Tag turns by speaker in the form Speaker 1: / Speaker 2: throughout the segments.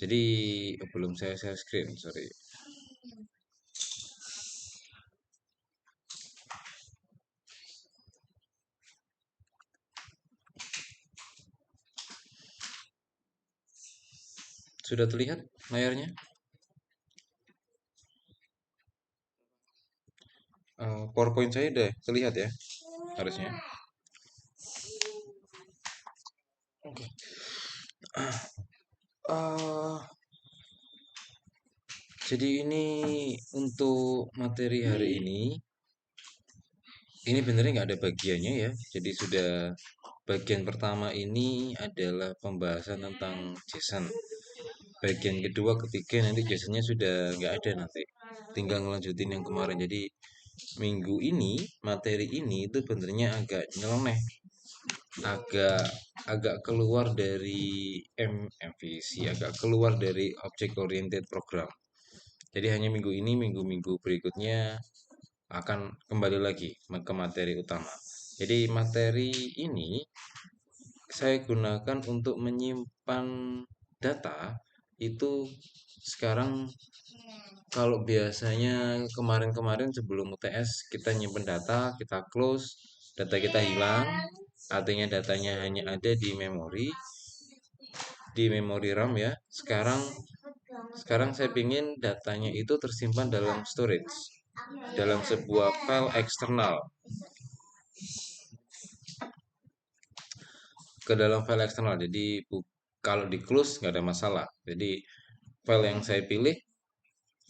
Speaker 1: Jadi belum saya share screen, sorry. Sudah terlihat layarnya? PowerPoint saya udah terlihat ya, harusnya. Oke. Eh, jadi ini untuk materi hari ini benernya nggak ada bagiannya ya. Jadi sudah bagian pertama ini adalah pembahasan tentang JSON. Bagian kedua, ketiga nanti JSON-nya sudah nggak ada nanti. Tinggal ngelanjutin yang kemarin. Jadi minggu ini materi ini itu benernya agak nyeleneh, agak agak keluar dari MVC, agak keluar dari object oriented program. Jadi hanya minggu ini, minggu-minggu berikutnya akan kembali lagi ke materi utama. Jadi materi ini saya gunakan untuk menyimpan data itu sekarang. Kalau biasanya kemarin-kemarin sebelum UTS kita nyimpen data, kita close, data kita hilang, artinya datanya hanya ada di memori RAM ya. Sekarang saya ingin datanya itu tersimpan dalam storage, dalam sebuah file eksternal. Ke dalam file eksternal. Jadi kalau di close nggak ada masalah. Jadi file yang saya pilih,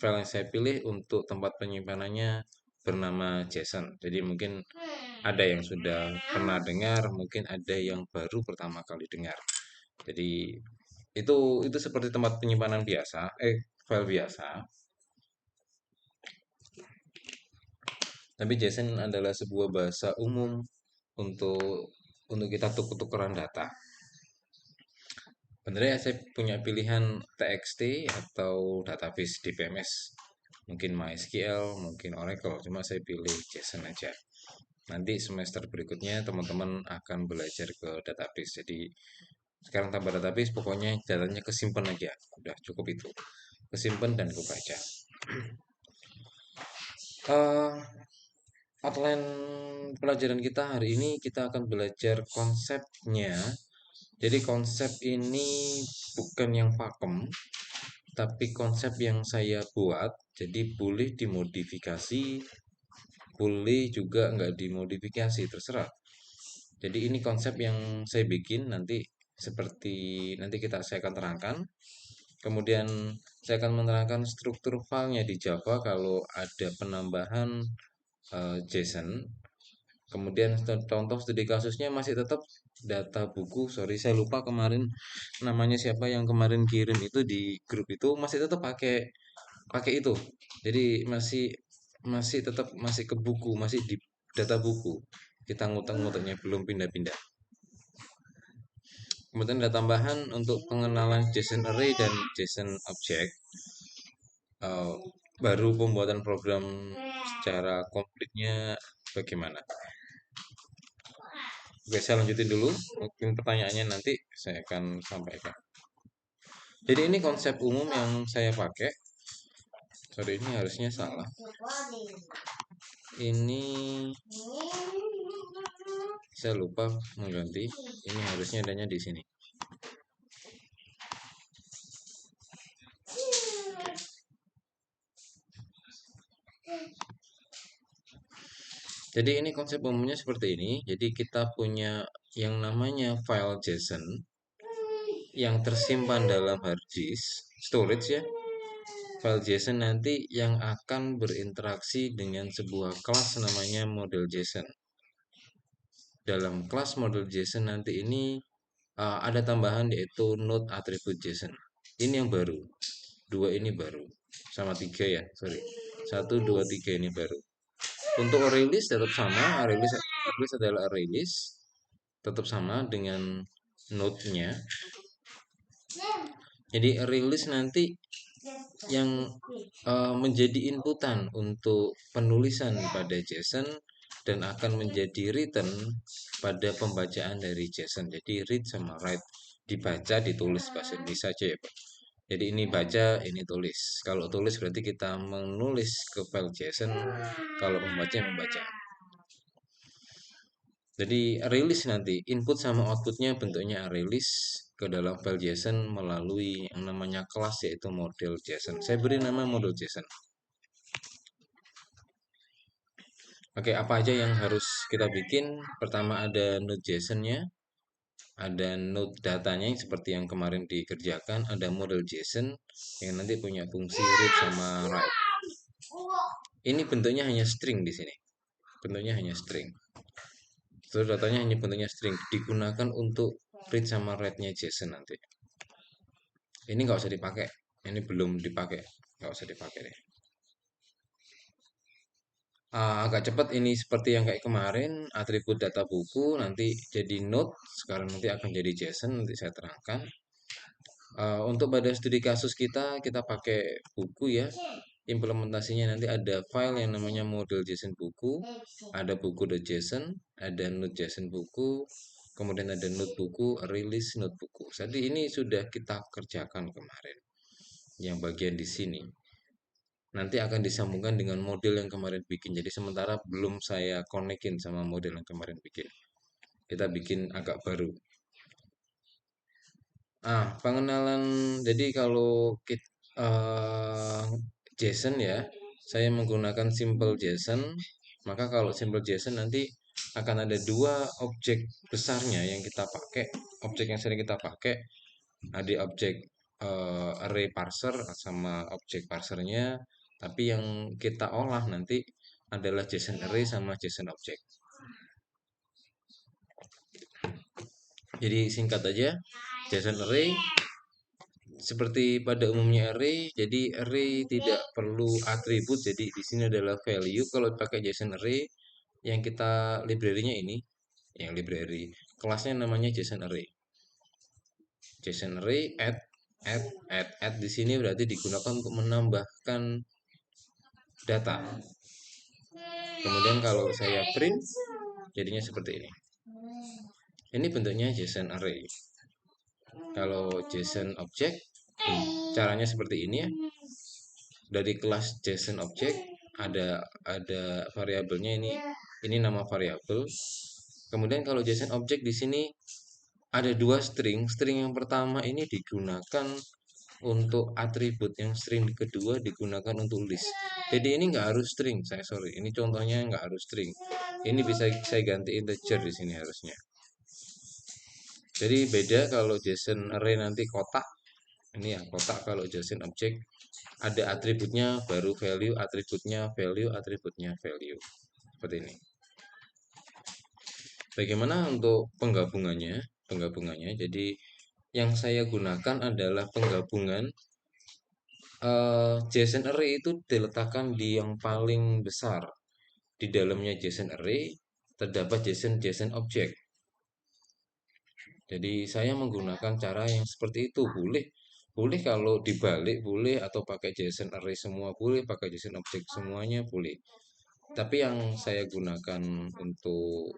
Speaker 1: file yang saya pilih untuk tempat penyimpanannya bernama JSON. Jadi mungkin ada yang sudah pernah dengar, mungkin ada yang baru pertama kali dengar. Jadi itu seperti tempat penyimpanan biasa, file biasa. Tapi JSON adalah sebuah bahasa umum untuk kita tukeran data. Sebenarnya saya punya pilihan TXT atau database DBMS, mungkin MySQL, mungkin Oracle, cuma saya pilih JSON aja. Nanti semester berikutnya teman-teman akan belajar ke database. Jadi sekarang tambah database, pokoknya datanya kesimpan aja, udah cukup itu, kesimpan dan kebaca. uh, Outline pelajaran kita hari ini kita akan belajar konsepnya. Jadi konsep ini bukan yang pakem, tapi konsep yang saya buat. Jadi boleh dimodifikasi, boleh juga nggak dimodifikasi, terserah. Jadi ini konsep yang saya bikin nanti, seperti nanti saya akan terangkan. Kemudian saya akan menerangkan struktur filenya di Java kalau ada penambahan JSON. Kemudian contoh studi kasusnya masih tetap data buku. Sorry, saya lupa kemarin namanya siapa yang kemarin kirim itu di grup itu, masih tetap pakai pakai itu. Jadi masih masih tetap masih ke buku, masih di data buku. Kita ngutang-ngutangnya belum pindah-pindah. Kemudian ada tambahan untuk pengenalan JSON array dan JSON object. Eh, Baru pembuatan program secara komplitnya bagaimana? Oke, saya lanjutin dulu. Mungkin pertanyaannya nanti saya akan sampaikan. Jadi ini konsep umum yang saya pakai. Sorry, ini harusnya salah. Ini saya lupa mengganti. Ini harusnya adanya di sini. Jadi ini konsep umumnya seperti ini. Jadi kita punya yang namanya file JSON yang tersimpan dalam hard disk storage ya. File JSON nanti yang akan berinteraksi dengan sebuah kelas namanya model JSON. Dalam kelas model JSON nanti ini ada tambahan yaitu node attribute JSON. Ini yang baru. Dua ini baru. Sama tiga ya, sorry. Satu, dua, tiga ini baru. Untuk release tetap sama. Release adalah release. Tetap sama dengan node-nya. Jadi release nanti yang menjadi inputan untuk penulisan pada JSON dan akan menjadi return pada pembacaan dari JSON. Jadi read sama write, dibaca ditulis bahasa Indonesia aja ya Pak. Jadi ini baca, ini tulis. Kalau tulis berarti kita menulis ke file JSON, kalau membaca membaca. Jadi rilis nanti input sama outputnya bentuknya rilis ke dalam file JSON melalui yang namanya kelas yaitu model JSON. Saya beri nama model JSON. Oke, apa aja yang harus kita bikin? Pertama ada node JSON-nya, ada node datanya yang seperti yang kemarin dikerjakan, ada model JSON yang nanti punya fungsi read sama write. Ini bentuknya hanya string di sini. Bentuknya hanya string. Terus datanya hanya bentuknya string, digunakan untuk read sama write-nya JSON nanti. Ini nggak usah dipakai. Ini belum dipakai, nggak usah dipakai deh. Agak cepat ini seperti yang kayak kemarin, atribut data buku nanti jadi node, sekarang nanti akan jadi JSON, nanti saya terangkan. Untuk pada studi kasus kita pakai buku ya. Implementasinya nanti ada file yang namanya model JSON buku, ada buku.json, ada node JSON buku, kemudian ada node buku, release node buku. Jadi ini sudah kita kerjakan kemarin, yang bagian di sini. Nanti akan disambungkan dengan model yang kemarin bikin. Jadi sementara belum saya konekin sama model yang kemarin bikin. Kita bikin agak baru. Pengenalan. Jadi kalau kita JSON ya, saya menggunakan simple JSON. Maka kalau simple JSON nanti akan ada dua objek besarnya yang kita pakai. Objek yang sering kita pakai ada objek array parser sama objek parsernya. Tapi yang kita olah nanti adalah JSON array sama JSON object. Jadi singkat aja, JSON array seperti pada umumnya array, jadi array tidak perlu atribut. Jadi di sini adalah value. Kalau pakai JSON array, yang kita library-nya ini, yang library kelasnya namanya JSON array. JSON array add di sini berarti digunakan untuk menambahkan data. Kemudian kalau saya print, jadinya seperti ini. Ini bentuknya JSON array. Kalau JSON object, caranya seperti ini ya. Dari kelas JSON object ada variabelnya ini nama variabel. Kemudian kalau JSON object di sini ada dua string. String yang pertama ini digunakan untuk atribut, yang string kedua digunakan untuk list. Jadi ini nggak harus string, sorry. Ini contohnya nggak harus string. Ini bisa saya ganti integer di sini harusnya. Jadi beda kalau JSON array nanti kotak. Ini ya kotak. Kalau JSON object ada atributnya baru value, atributnya value, atributnya value. Seperti ini. Bagaimana untuk penggabungannya? Jadi yang saya gunakan adalah penggabungan JSON array itu diletakkan di yang paling besar. Di dalamnya JSON array terdapat JSON object. Jadi saya menggunakan cara yang seperti itu. Boleh kalau dibalik boleh, atau pakai JSON array semua boleh, pakai JSON object semuanya boleh. Tapi yang saya gunakan untuk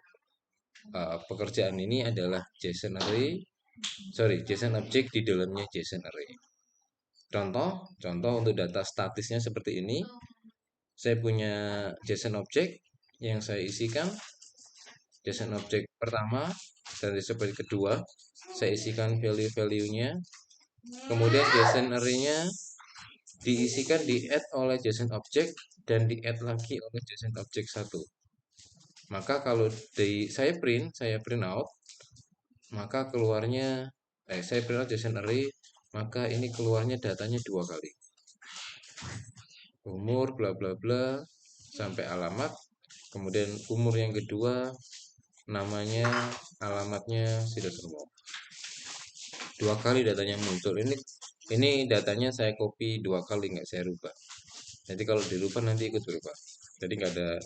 Speaker 1: pekerjaan ini adalah JSON object di dalamnya JSON array. Contoh untuk data statisnya seperti ini. Saya punya JSON object yang saya isikan. JSON object pertama dan seperti kedua saya isikan value-value-nya. Kemudian JSON array-nya diisikan di add oleh JSON object dan di add lagi oleh JSON object 1. Maka kalau saya print out, maka keluarnya saya print out JSON array, maka ini keluarnya datanya dua kali. Umur bla bla bla sampai alamat. Kemudian umur yang kedua, namanya, alamatnya sudah semua. Dua kali datanya muncul. Ini datanya saya copy dua kali, nggak saya rubah. Jadi kalau dirubah nanti ikut berubah. Jadi nggak ada,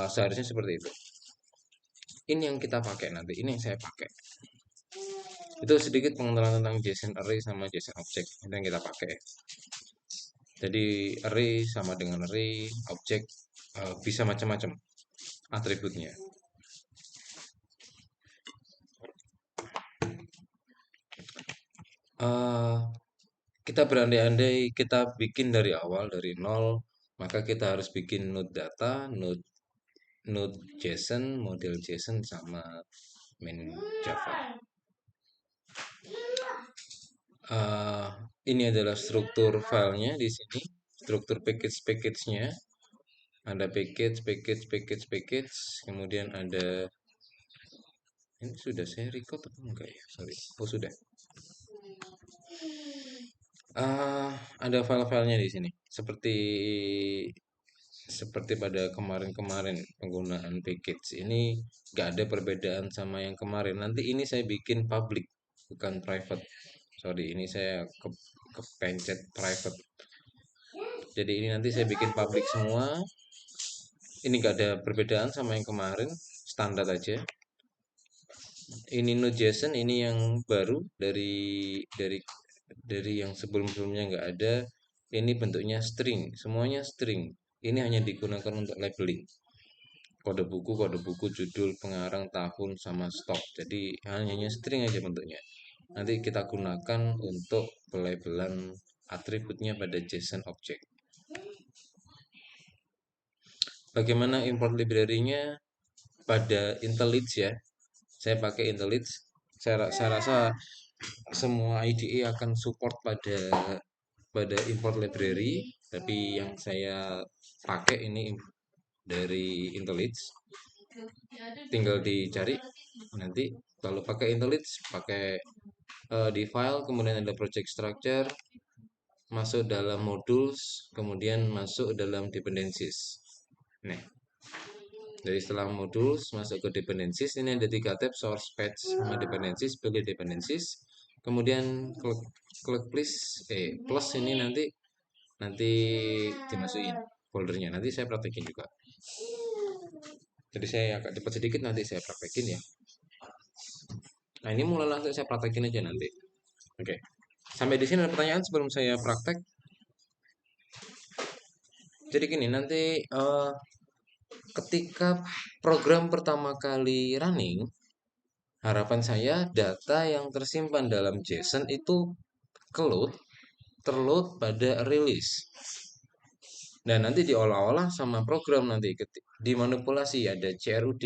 Speaker 1: seharusnya seperti itu. Ini yang kita pakai nanti. Ini yang saya pakai. Itu sedikit pengenalan tentang JSON array sama JSON object. Itu yang kita pakai. Jadi array sama dengan array, object bisa macam-macam atributnya. kita berandai-andai kita bikin dari awal dari nol, maka kita harus bikin node data, node JSON, model JSON sama main Java. Eh, ini adalah struktur filenya di sini, struktur package-nya. Ada package, kemudian ada ini sudah saya record atau enggak ya? Sorry. Oh sudah. Ah, ada file-filenya di sini. Seperti pada kemarin-kemarin penggunaan package ini nggak ada perbedaan sama yang kemarin. Nanti ini saya bikin public, bukan private. Sorry, ini saya kepencet private. Jadi ini nanti saya bikin public semua. Ini nggak ada perbedaan sama yang kemarin, standar aja. Ini Node.json, ini yang baru dari yang sebelum-sebelumnya nggak ada. Ini bentuknya string, semuanya string. Ini hanya digunakan untuk labeling. Kode buku, judul, pengarang, tahun, sama stop. Jadi hanya string aja bentuknya. Nanti kita gunakan untuk pelabelan atributnya pada JSON object. Bagaimana import library-nya pada IntelliJ ya? Saya pakai IntelliJ. Saya rasa semua IDE akan support pada import library, tapi yang saya pakai ini dari IntelliJ. Tinggal dicari nanti kalau pakai IntelliJ pakai di file, kemudian ada project structure, masuk dalam modules, kemudian masuk dalam dependencies. Nah, dari setelah modules masuk ke dependencies, ini ada 3 tab, source, patch, sama dependencies. Pilih dependencies, kemudian klik plus ini nanti dimasukin foldernya. Nanti saya praktekin juga. Jadi saya agak cepat sedikit, nanti saya praktekin ya. Nah, ini mulai langsung saya praktekin aja nanti. Oke. Sampai di sini ada pertanyaan sebelum saya praktek. Jadi gini, nanti ketika program pertama kali running, harapan saya data yang tersimpan dalam JSON itu terload pada release. Dan nanti diolah-olah sama program nanti dimanipulasi ada CRUD.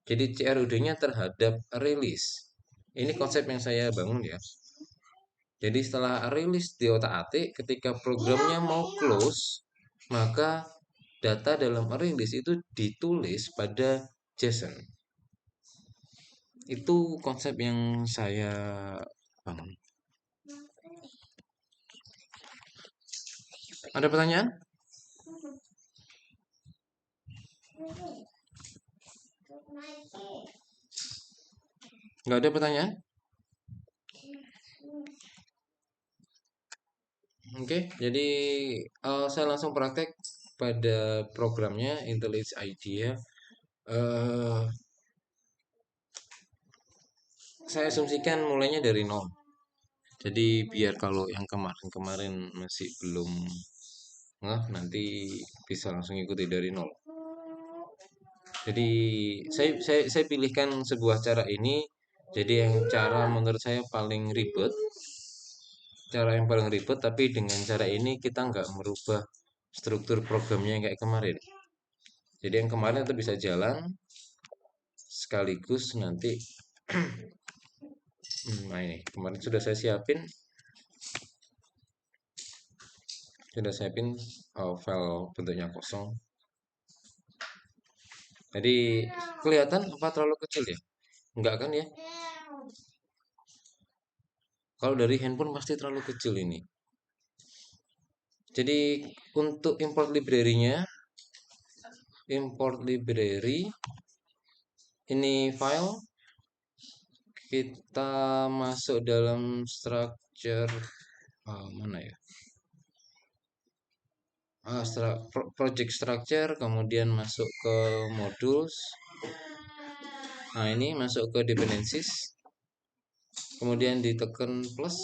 Speaker 1: Jadi CRUD-nya terhadap release. Ini konsep yang saya bangun ya. Jadi setelah rilis di otak-atik, ketika programnya mau close, maka data dalam rilis itu ditulis pada JSON. Itu konsep yang saya bangun. Ada pertanyaan? Nggak ada pertanyaan? Oke, jadi saya langsung praktek pada programnya IntelliJ IDEA. Saya asumsikan mulainya dari nol. Jadi biar kalau yang kemarin-kemarin masih belum nanti bisa langsung ikuti dari nol. Jadi saya pilihkan sebuah cara ini. Jadi yang cara menurut saya paling ribet, tapi dengan cara ini kita nggak merubah struktur programnya yang kayak kemarin. Jadi yang kemarin itu bisa jalan sekaligus nanti. Nah ini kemarin sudah saya siapin file bentuknya kosong. Jadi kelihatan apa terlalu kecil ya? Enggak kan ya? Kalau dari handphone pasti terlalu kecil ini. Jadi untuk import library ini file, kita masuk dalam structure mana ya? Project structure, kemudian masuk ke modules. Nah, ini masuk ke dependencies. Kemudian ditekan plus,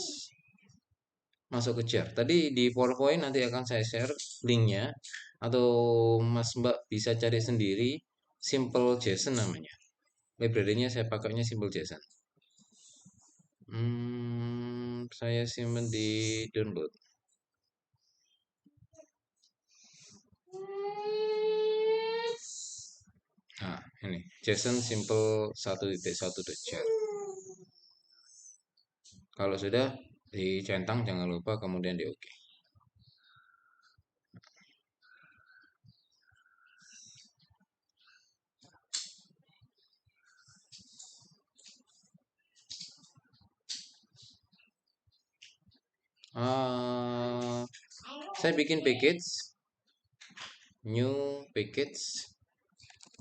Speaker 1: masuk ke jar. Tadi di PowerPoint nanti akan saya share linknya, atau Mas Mbak bisa cari sendiri. Simple JSON namanya. Library-nya saya pakainya Simple JSON. saya simpan di download. Nah, ini JSON simple 1.1.jar. Kalau sudah dicentang jangan lupa kemudian di OK. Saya bikin package, new package,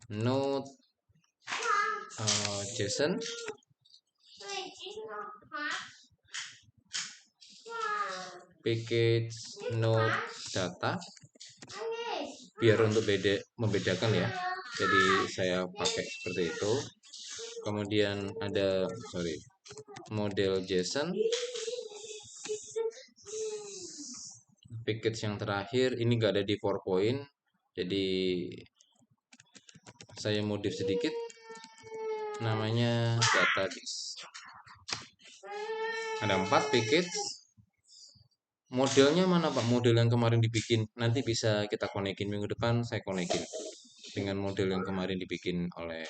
Speaker 1: node JSON, package node data, biar untuk membedakan ya. Jadi saya pakai seperti itu. Kemudian ada model JSON, package yang terakhir ini nggak ada di PowerPoint, jadi saya modif sedikit, namanya database. Ada 4 package. Modelnya mana Pak? Model yang kemarin dibikin, nanti bisa kita konekin minggu depan, saya konekin dengan model yang kemarin dibikin oleh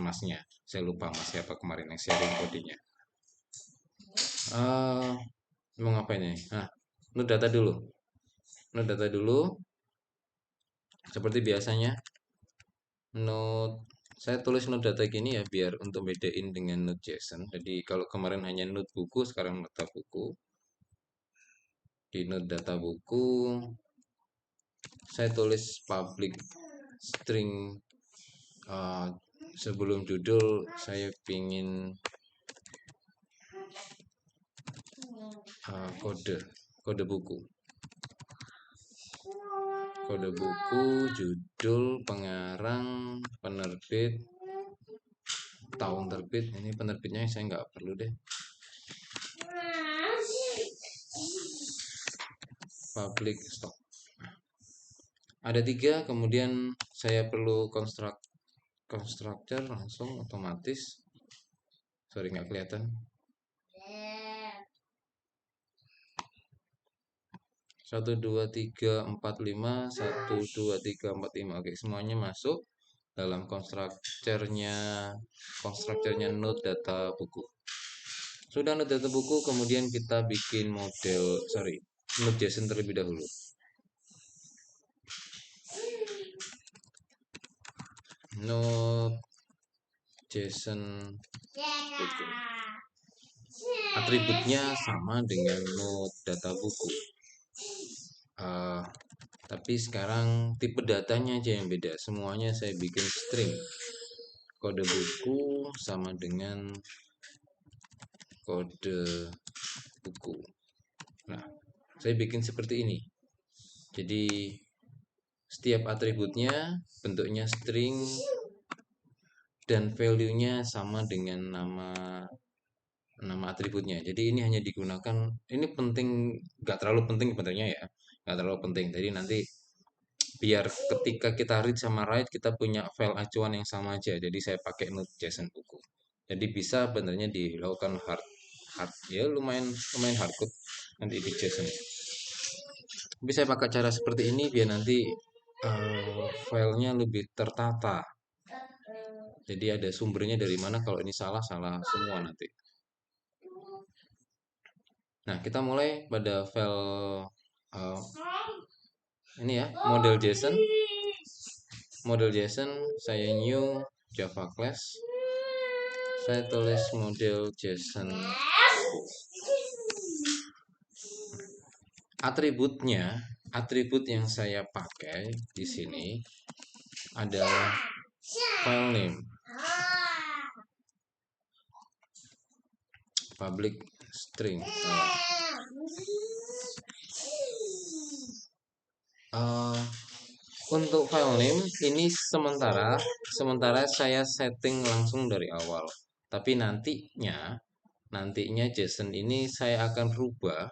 Speaker 1: masnya. Saya lupa mas siapa kemarin yang sharing kodenya. Mau ngapain ini? Nah, node data dulu. Node data dulu. Seperti biasanya, node saya tulis node data gini ya biar untuk bedain dengan node JSON. Jadi kalau kemarin hanya node buku, sekarang data buku. Di node data buku saya tulis public string, sebelum judul saya pingin kode buku, judul, pengarang, penerbit, tahun terbit. Ini penerbitnya saya nggak perlu deh. Public stock ada 3. Kemudian saya perlu constructor langsung otomatis. Sorry nggak kelihatan. 1 2 3 4 5 1 2 3 4 5. Oke, semuanya masuk dalam konstruktornya node data buku. Sudah node data buku, kemudian kita bikin node JSON terlebih dahulu. Node JSON buku. Atributnya sama dengan node data buku. Tapi sekarang tipe datanya aja yang beda. Semuanya saya bikin string. Kode buku sama dengan kode buku. Nah, saya bikin seperti ini. Jadi setiap atributnya bentuknya string dan value-nya sama dengan nama atributnya. Jadi ini hanya digunakan, ini penting, nggak terlalu penting sebenarnya ya, nggak terlalu penting. Jadi nanti biar ketika kita read sama write kita punya file acuan yang sama aja. Jadi saya pakai node JSON buku. Jadi bisa benernya dilakukan hard ya, lumayan hardcode nanti di JSON. Tapi saya pakai cara seperti ini biar nanti filenya lebih tertata. Jadi ada sumbernya dari mana, kalau ini salah semua nanti. Nah, kita mulai pada file ini ya, model JSON. Model JSON saya new Java class. Saya tulis model JSON. Atribut yang saya pakai di sini adalah file name, public string. Untuk file name ini sementara saya setting langsung dari awal. Tapi nantinya JSON ini saya akan rubah.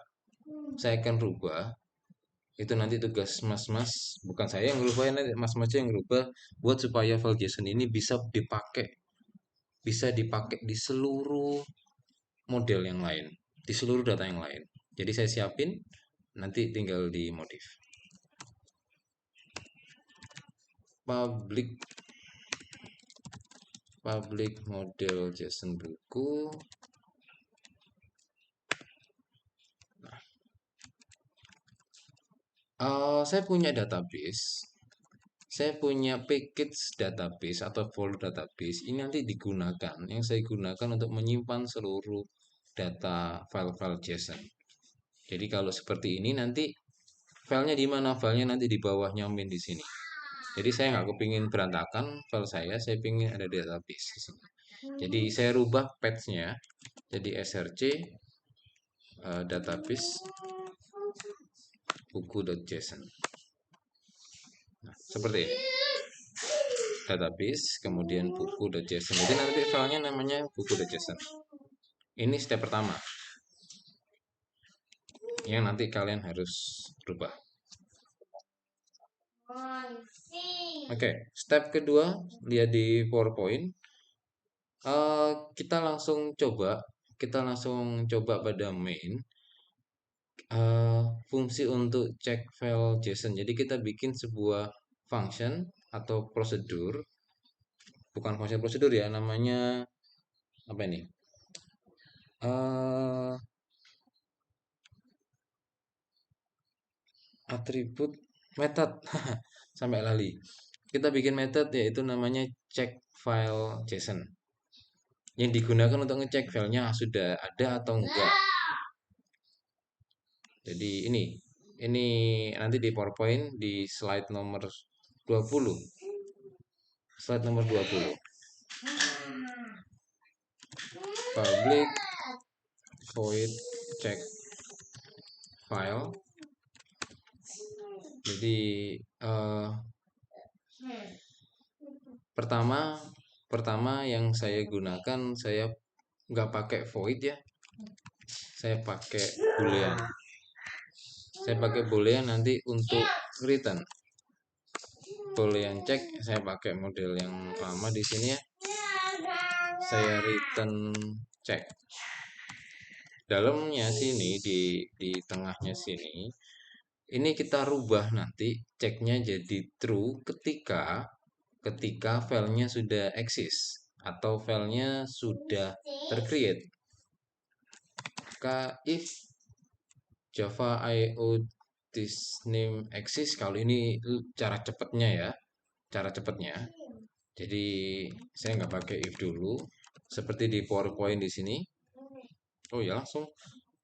Speaker 1: Itu nanti tugas mas-mas, bukan saya yang rubah, nanti mas-mas yang rubah buat supaya file JSON ini bisa dipakai di seluruh model yang lain. di seluruh data yang lain. Jadi saya siapin, nanti tinggal dimodif. Public public model JSON buku. Saya punya database. Saya punya package database atau folder database. Ini nanti digunakan. Yang saya gunakan untuk menyimpan seluruh data file-file JSON. Jadi kalau seperti ini nanti filenya di mana? Filenya nanti di bawahnya min di sini. Jadi saya nggak kepingin berantakan file saya pingin ada database di sini. Jadi saya rubah path-nya jadi src database buku.json. Nah, seperti ini. Database, kemudian buku.json. Jadi nanti filenya namanya buku.json. Ini step pertama yang nanti kalian harus rubah. Oke, step kedua lihat di PowerPoint. Kita langsung coba pada main fungsi untuk cek file JSON. Jadi kita bikin sebuah function atau prosedur, bukan function prosedur ya, namanya apa ini? Uh, Atribut method sampai lali. Kita bikin method yaitu namanya check file JSON yang digunakan untuk ngecek filenya sudah ada atau enggak. Jadi ini nanti di PowerPoint di slide nomor 20. Slide nomor 20. Public void check file. Jadi pertama yang saya gunakan, saya nggak pakai void ya, saya pakai boolean. Saya pakai boolean nanti untuk return. Boolean check saya pakai model yang lama di sini ya. Saya return check. Dalamnya sini di tengahnya sini ini kita rubah nanti ceknya jadi true ketika filenya sudah eksis atau filenya sudah tercreate. If Java IO this name exist, kalau ini cara cepatnya ya, cara cepatnya. Jadi saya nggak pakai if dulu, seperti di PowerPoint di sini. Oh ya langsung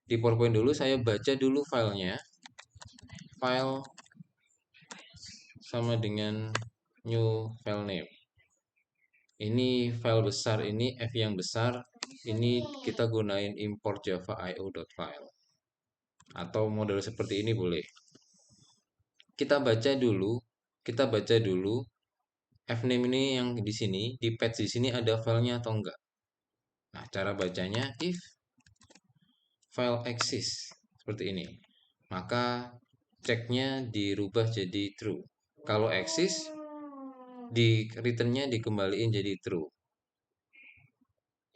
Speaker 1: di PowerPoint dulu saya baca dulu filenya. File sama dengan new file name. Ini file besar, ini F yang besar, ini kita gunain import java io.file. Atau model seperti ini boleh. Kita baca dulu fname ini yang di sini, di patch di sini ada filenya atau enggak. Nah, cara bacanya if file exists seperti ini. Maka ceknya dirubah jadi true. Kalau exist di returnnya dikembaliin jadi true.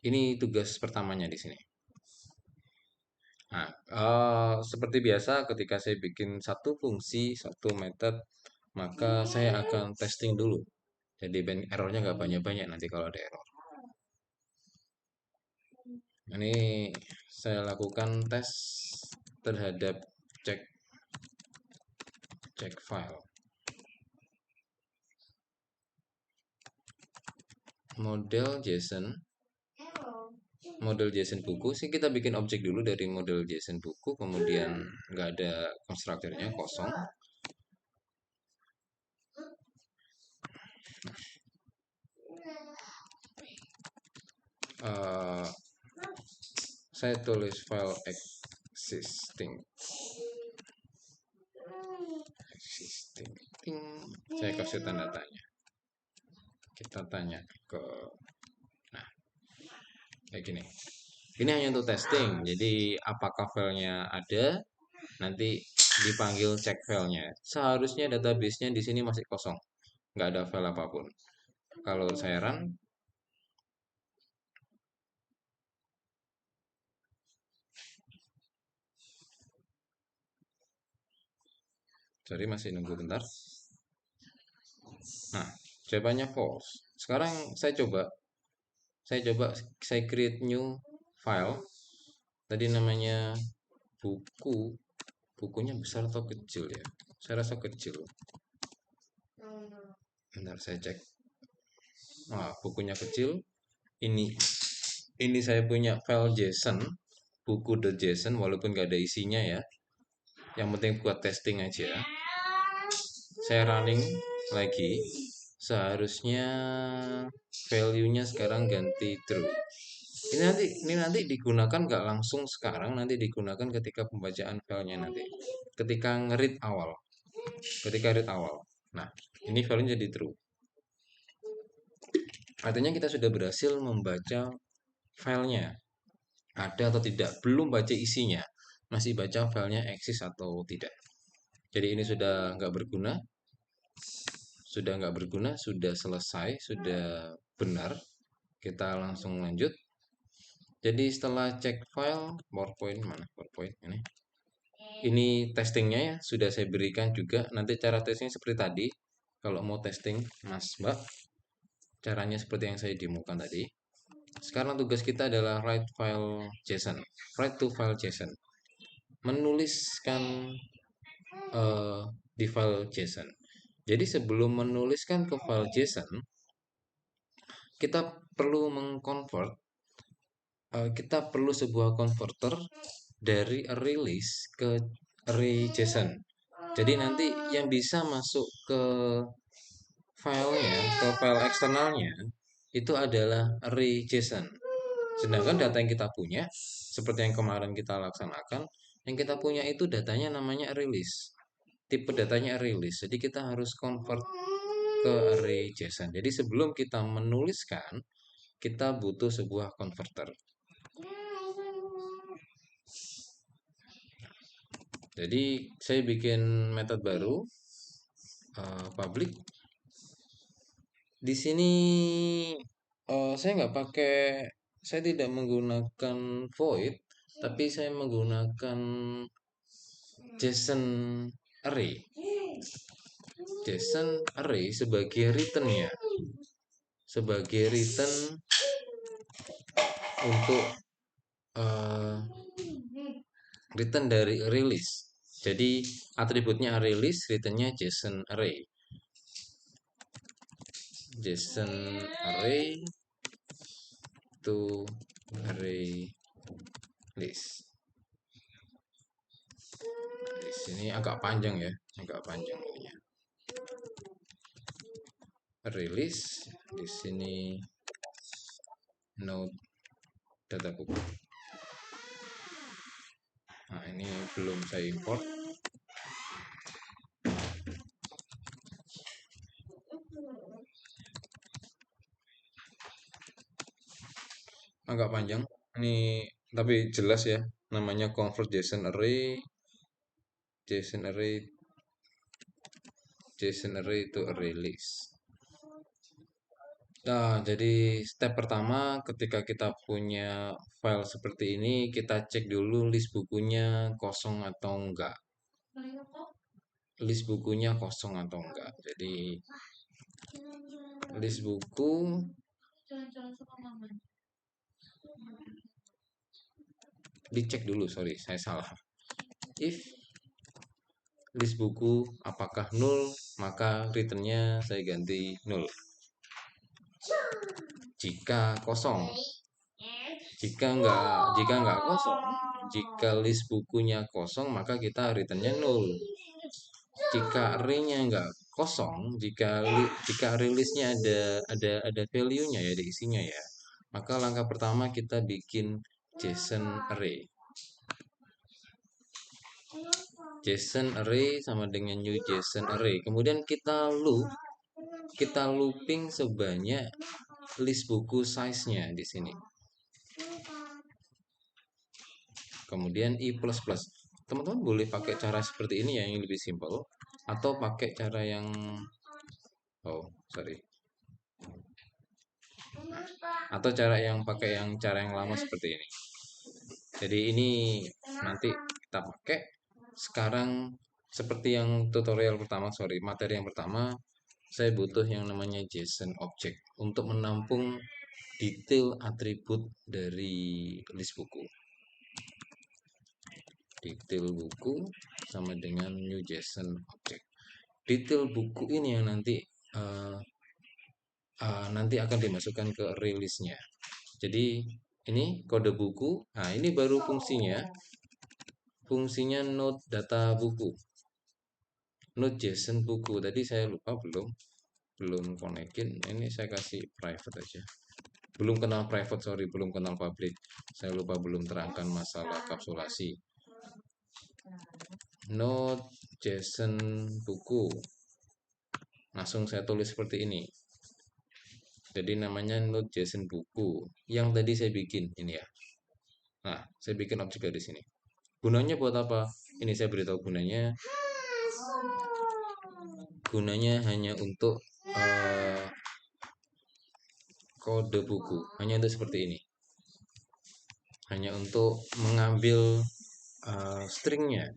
Speaker 1: Ini tugas pertamanya di sini. Nah, seperti biasa ketika saya bikin satu fungsi, satu method, maka saya akan testing dulu. Jadi errornya nggak banyak-banyak nanti kalau ada error. Ini saya lakukan tes terhadap cek file. Model JSON buku sih kita bikin objek dulu dari model JSON buku, kemudian nggak ada konstruktornya, kosong. Saya tulis file existing. Saya kasih tanda tanya. Kita tanya ke, nah kayak gini. Ini hanya untuk testing. Jadi apakah filenya ada? Nanti dipanggil cek filenya. Seharusnya database-nya di sini masih kosong, nggak ada file apapun. Kalau saya run, Sorry, masih nunggu bentar. Nah, jawabannya false. Sekarang saya coba saya create new file. Tadi namanya buku. Bukunya besar atau kecil ya? Saya rasa kecil. Bentar saya cek. Nah, bukunya kecil. Ini saya punya file JSON, buku.json walaupun nggak ada isinya ya. Yang penting buat testing aja. Saya running lagi. Seharusnya value-nya sekarang ganti true. Ini nanti digunakan nggak langsung sekarang, nanti digunakan ketika pembacaan filenya nanti. Ketika ngerit awal. Ketika read awal. Nah, ini value jadi true. Artinya kita sudah berhasil membaca filenya. Ada atau tidak. Belum baca isinya. Masih baca filenya eksis atau tidak. Jadi ini sudah nggak berguna. Sudah nggak berguna, sudah selesai, sudah benar. Kita langsung lanjut. Jadi setelah cek file, PowerPoint mana? PowerPoint ini. Ini testingnya ya, sudah saya berikan juga. Nanti cara testingnya seperti tadi. Kalau mau testing, Mas Mbak, caranya seperti yang saya demokan tadi. Sekarang tugas kita adalah write file JSON. Write to file JSON. Menuliskan di file JSON. Jadi sebelum menuliskan ke file JSON, kita perlu mengconvert, kita perlu sebuah converter dari array list ke array JSON. Jadi nanti yang bisa masuk ke filenya, ke file eksternalnya, itu adalah array JSON. Sedangkan data yang kita punya, seperti yang kemarin kita laksanakan, yang kita punya itu datanya namanya array list. Tipe datanya array list. Jadi kita harus convert ke array JSON. Jadi sebelum kita menuliskan, kita butuh sebuah converter. Jadi saya bikin metode baru, public. Di sini saya nggak pakai, saya tidak menggunakan void, tapi saya menggunakan JSON array. JSON array sebagai return ya, sebagai return untuk return dari array list. Jadi atributnya array list, returnnya JSON array. JSON array to array list. Di sini agak panjang ya, agak panjang ininya. Array list di sini node data book. Nah, ini belum saya import. Agak panjang. Ini tapi jelas ya, namanya convert JSON array, JSON array, JSON array itu array list. Nah, jadi step pertama ketika kita punya file seperti ini, kita cek dulu list bukunya kosong atau enggak. List bukunya kosong atau enggak. Jadi list buku dicek dulu, sorry, saya salah. If list buku apakah null, maka returnnya saya ganti null. Jika kosong, jika enggak kosong, jika list bukunya kosong, maka kita returnnya null. Jika array-nya enggak kosong, jika array list-nya ada value-nya ya, ada isinya ya, maka langkah pertama kita bikin JSON array. JSON array sama dengan new JSON array. Kemudian kita looping sebanyak list buku size-nya di sini. Kemudian i++. Teman-teman boleh pakai cara seperti ini ya, yang lebih simpel, atau pakai cara yang atau cara yang lama seperti ini. Jadi ini nanti kita pakai. Sekarang seperti yang tutorial pertama, sorry, materi yang pertama, saya butuh yang namanya JSON object untuk menampung detail atribut dari list buku. Detail buku sama dengan new JSON object. Detail buku ini yang uh, nanti akan dimasukkan ke rilisnya. Jadi ini kode buku. Nah, ini baru fungsinya. Fungsinya node data buku. Node JSON buku. Tadi saya lupa belum konekin. Ini saya kasih private aja. Belum kenal private, sorry, belum kenal public. Saya lupa belum terangkan masalah kapsulasi. Node JSON buku. Langsung saya tulis seperti ini. Jadi namanya node JSON buku yang tadi saya bikin ini ya. Nah, saya bikin objek dari sini. Gunanya buat apa? Ini saya beritahu gunanya. Gunanya hanya untuk kode buku. Hanya untuk seperti ini. Hanya untuk mengambil stringnya.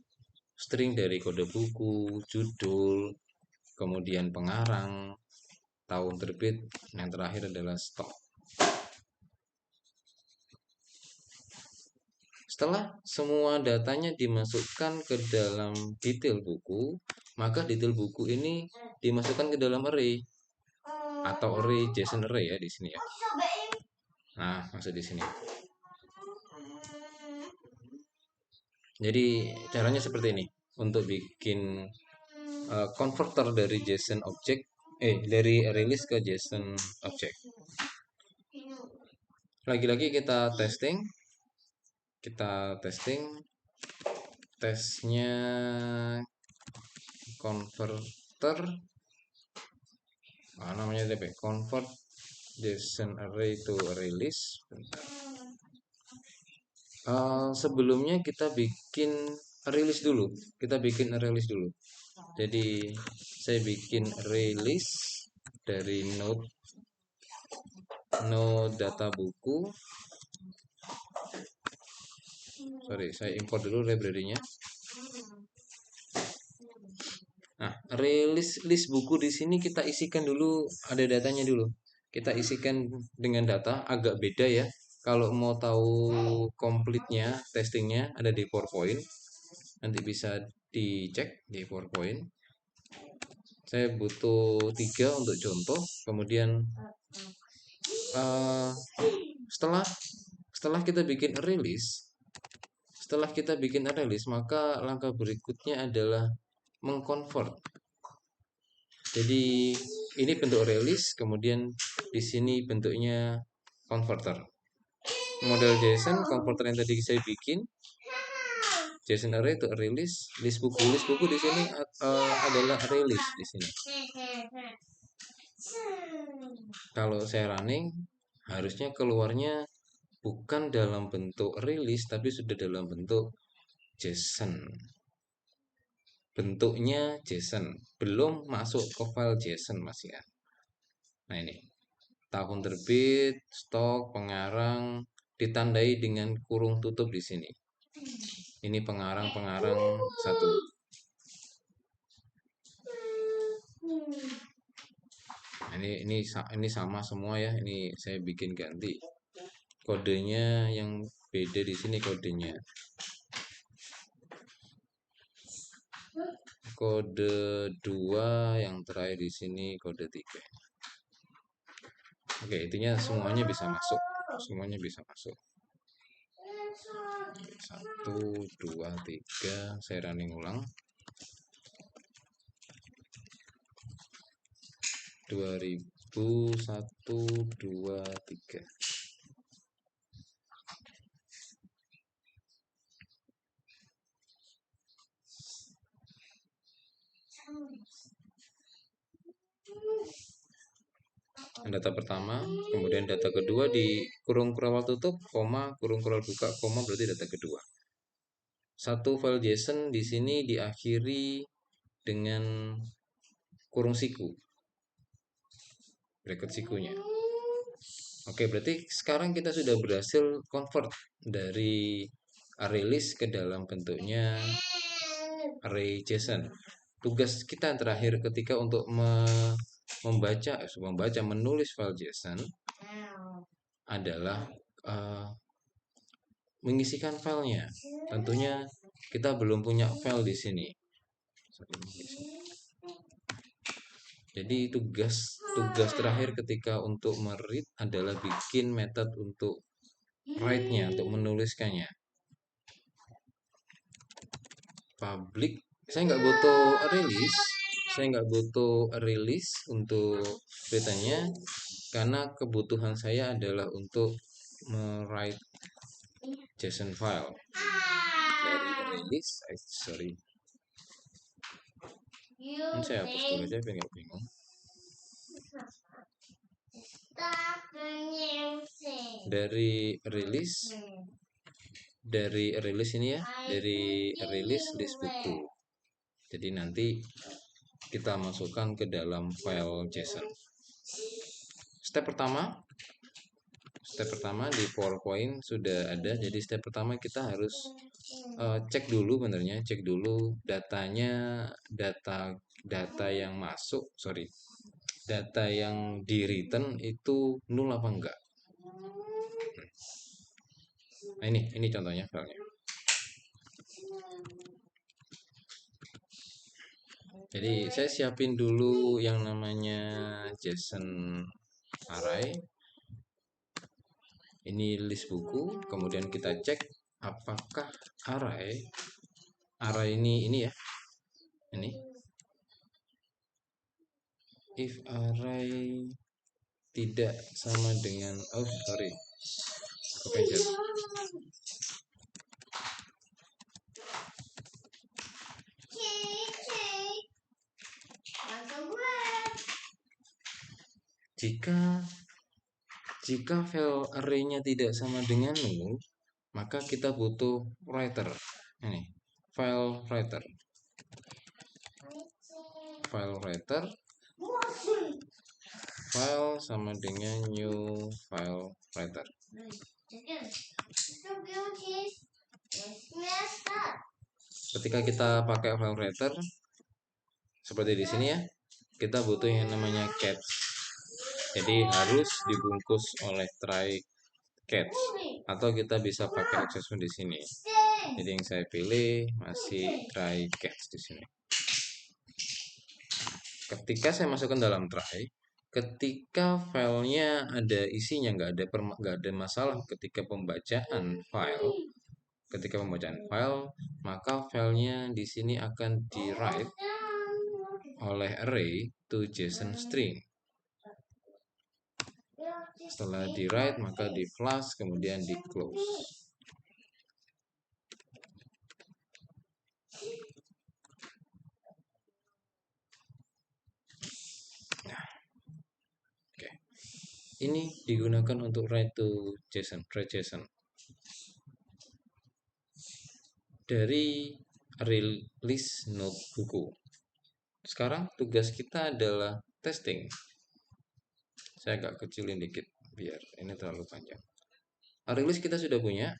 Speaker 1: String dari kode buku, judul, kemudian pengarang, tahun terbit, yang terakhir adalah stok. Setelah semua datanya dimasukkan ke dalam detail buku, maka detail buku ini dimasukkan ke dalam array atau array JSON array ya di sini ya. Nah, masuk di sini. Jadi caranya seperti ini untuk bikin converter dari JSON object dari release ke JSON object. Lagi-lagi kita testing tesnya converter namanya DP convert JSON array to release. Sebelumnya kita bikin release dulu. Jadi saya bikin release dari node data buku. Sorry, saya import dulu library-nya. Nah, release list buku di sini kita isikan dulu, ada datanya dulu. Kita isikan dengan data agak beda ya. Kalau mau tahu komplitnya, testingnya ada di PowerPoint. Nanti bisa dicek di PowerPoint. Saya butuh 3 untuk contoh. Kemudian uh, setelah setelah kita bikin release, maka langkah berikutnya adalah mengconvert. Jadi ini bentuk release, kemudian di sini bentuknya converter. Model JSON converter yang tadi saya bikin, JSON array itu release, list buku di sini adalah release di sini. Kalau saya running, harusnya keluarnya bukan dalam bentuk release, tapi sudah dalam bentuk JSON. Bentuknya JSON, belum masuk ke file JSON Mas ya. Nah ini, tahun terbit, stok, pengarang, ditandai dengan kurung tutup di sini. Ini pengarang satu. Nah, ini sama semua ya. Ini saya bikin ganti. Kodenya yang beda di sini kodenya. Kode 2 yang terakhir di sini kode 3. Oke, intinya semuanya bisa masuk. Oke, 1, 2, 3. Saya running ulang. 2001, 2, 3. Data pertama, kemudian data kedua di kurung kurawal tutup, koma, kurung kurawal buka, koma berarti data kedua. Satu file JSON di sini diakhiri dengan kurung siku, bracket sikunya. Oke, berarti sekarang kita sudah berhasil convert dari array list ke dalam bentuknya array JSON. Tugas kita terakhir ketika untuk menulis file JSON adalah mengisikan filenya. Tentunya kita belum punya file di sini. Jadi tugas terakhir ketika untuk meread adalah bikin method untuk write-nya, untuk menuliskannya. Public, saya nggak butuh release untuk beritanya, karena kebutuhan saya adalah untuk write JSON file dari release. Ini saya hapus dulu aja biar nggak bingung. Dari release ini ya, dari release list buku. Jadi nanti kita masukkan ke dalam file JSON. Step pertama di PowerPoint sudah ada. Jadi step pertama kita harus cek dulu datanya, data yang masuk, data yang di return itu nol apa enggak. Nah, ini contohnya filenya. Jadi saya siapin dulu yang namanya JSON array. Ini list buku, kemudian kita cek apakah array ini ya. Ini if array tidak sama dengan kepencet. Jika file array-nya tidak sama dengan nol, maka kita butuh writer. Ini file writer. File sama dengan new file writer. Ketika kita pakai file writer seperti di sini ya, kita butuh yang namanya catch. Jadi harus dibungkus oleh try catch, atau kita bisa pakai exception di sini. Jadi yang saya pilih masih try catch di sini. Ketika saya masukkan dalam try, ketika filenya ada isinya, nggak ada masalah ketika pembacaan file, maka filenya di sini akan di write oleh array to JSON string. Setelah di write maka di flush, kemudian di close. Nah, oke. Ini digunakan untuk write to JSON, dari release node buku. Sekarang tugas kita adalah testing. Saya agak kecilin dikit biar ini terlalu panjang. Release kita sudah punya.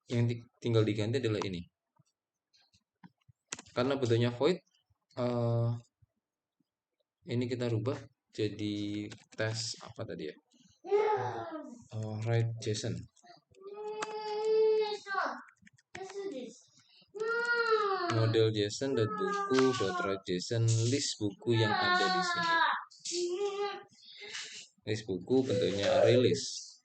Speaker 1: Yang tinggal diganti adalah ini. Karena bentuknya void, ini kita rubah jadi tes apa tadi ya? Write JSON. Model JSON.buku.write JSON list buku yang ada di sini. List buku bentuknya release.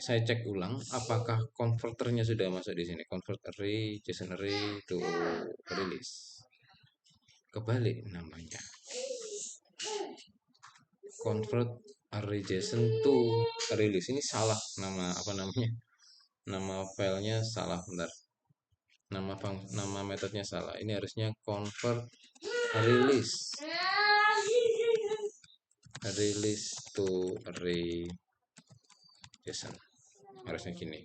Speaker 1: Saya cek ulang apakah konverternya sudah masuk di sini. Convert array, JSON array to release. Kebalik namanya. Convert array JSON to release. Ini salah nama Nama filenya salah, bentar. Nama metodenya salah. Ini harusnya convert release to array JSON. Harusnya gini.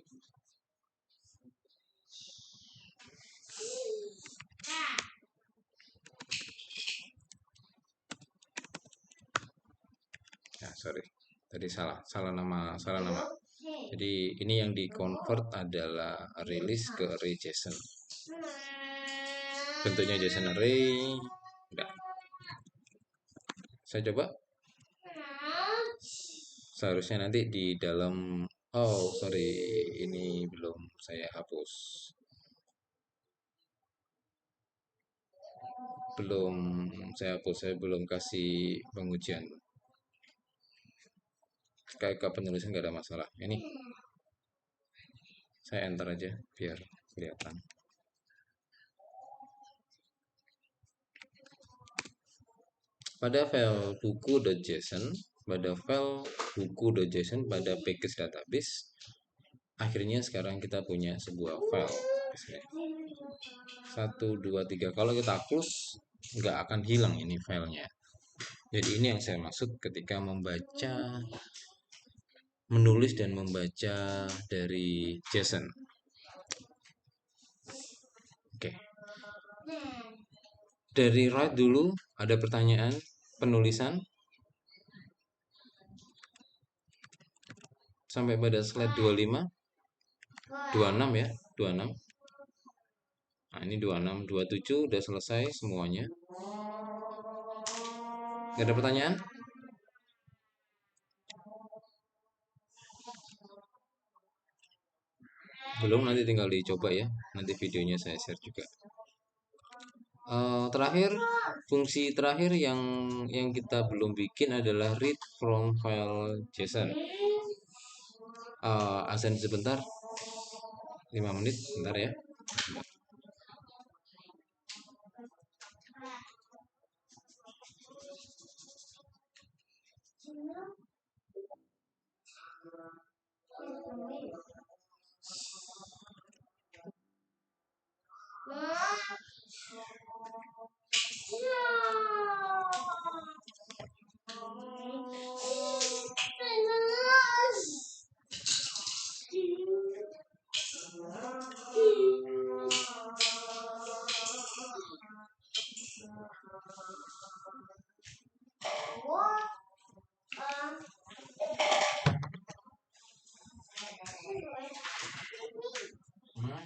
Speaker 1: Ya, sorry. Tadi salah nama. Jadi ini yang di convert adalah release ke array JSON. Bentuknya JSON array. Enggak. Saya coba. Seharusnya nanti di dalam, oh sorry, ini belum saya hapus. Belum saya hapus, saya belum kasih pengujian. Kayak penulisan nggak ada masalah. Ini saya enter aja biar kelihatan. Pada file buku.json, pada file buku.json, pada package database, akhirnya sekarang kita punya sebuah file. 1, 2, 3. Kalau kita close, nggak akan hilang ini filenya. Jadi ini yang saya maksud ketika membaca, menulis dan membaca dari JSON. Oke. Dari write dulu, ada pertanyaan penulisan sampai pada slide 25, 26 ya, 26. Nah, ini 26, 27 udah selesai semuanya. Gak ada pertanyaan? Belum, nanti tinggal dicoba ya. Nanti videonya saya share juga. Terakhir, fungsi terakhir yang kita belum bikin adalah read from file JSON. Azan sebentar, 5 menit, bentar ya.